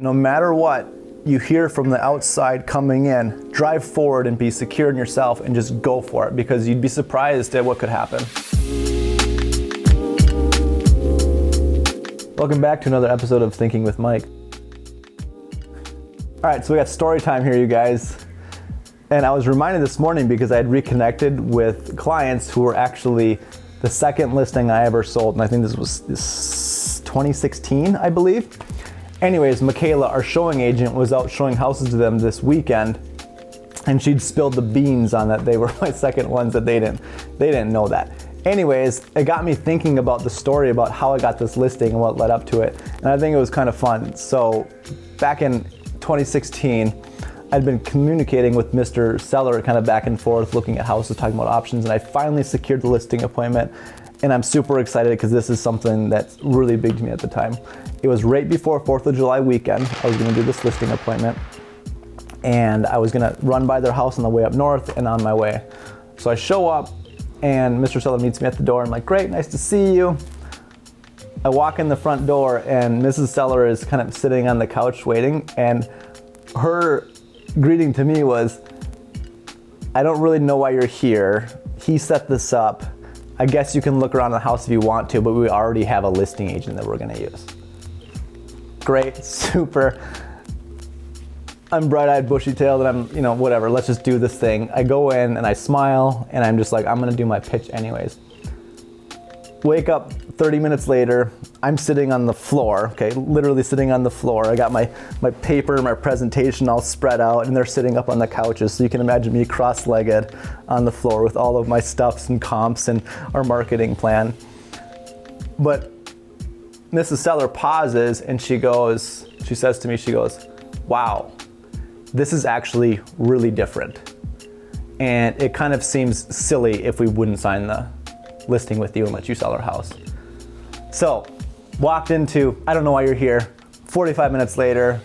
No matter what you hear from the outside coming in, drive forward and be secure in yourself and just go for it, because you'd be surprised at what could happen. Welcome back to another episode of Thinking with Mike. All right, so we got story time here, you guys. And I was reminded this morning because I had reconnected with clients who were actually the second listing I ever sold. And I think this was 2016, I believe. Anyways, Michaela, our showing agent, was out showing houses to them this weekend, and she'd spilled the beans on that they were my second ones, that they didn't know that. Anyways, it got me thinking about the story about how I got this listing and what led up to it. And I think it was kind of fun. So back in 2016, I'd been communicating with Mr. Seller kind of back and forth, looking at houses, talking about options, and I finally secured the listing appointment. And I'm super excited because this is something that's really big to me at the time. It was right before 4th of July weekend. I was gonna do this listing appointment, and I was gonna run by their house on the way up north and on my way. So I show up, and Mr. Seller meets me at the door. I'm like, great, nice to see you. I walk in the front door, and Mrs. Seller is kind of sitting on the couch waiting, and her greeting to me was, I don't really know why you're here. He set this up. I guess you can look around the house if you want to, but we already have a listing agent that we're gonna use. Great, super. I'm bright-eyed, bushy-tailed, and I'm, whatever, let's just do this thing. I go in and I smile, and I'm just like, I'm gonna do my pitch anyways. Wake up 30 minutes later, I'm sitting on the floor, okay, literally sitting on the floor. I got my paper, my presentation all spread out, and they're sitting up on the couches. So you can imagine me cross-legged on the floor with all of my stuffs and comps and our marketing plan. But Mrs. Seller pauses and she says to me, she goes, wow, this is actually really different. And it kind of seems silly if we wouldn't sign the listing with you and let you sell our house. So walked into, I don't know why you're here. 45 minutes later,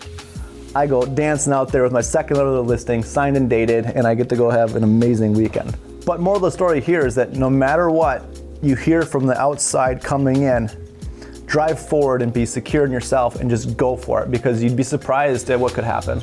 I go dancing out there with my second letter of the listing, signed and dated, and I get to go have an amazing weekend. But moral of the story here is that no matter what you hear from the outside coming in, drive forward and be secure in yourself and just go for it, because you'd be surprised at what could happen.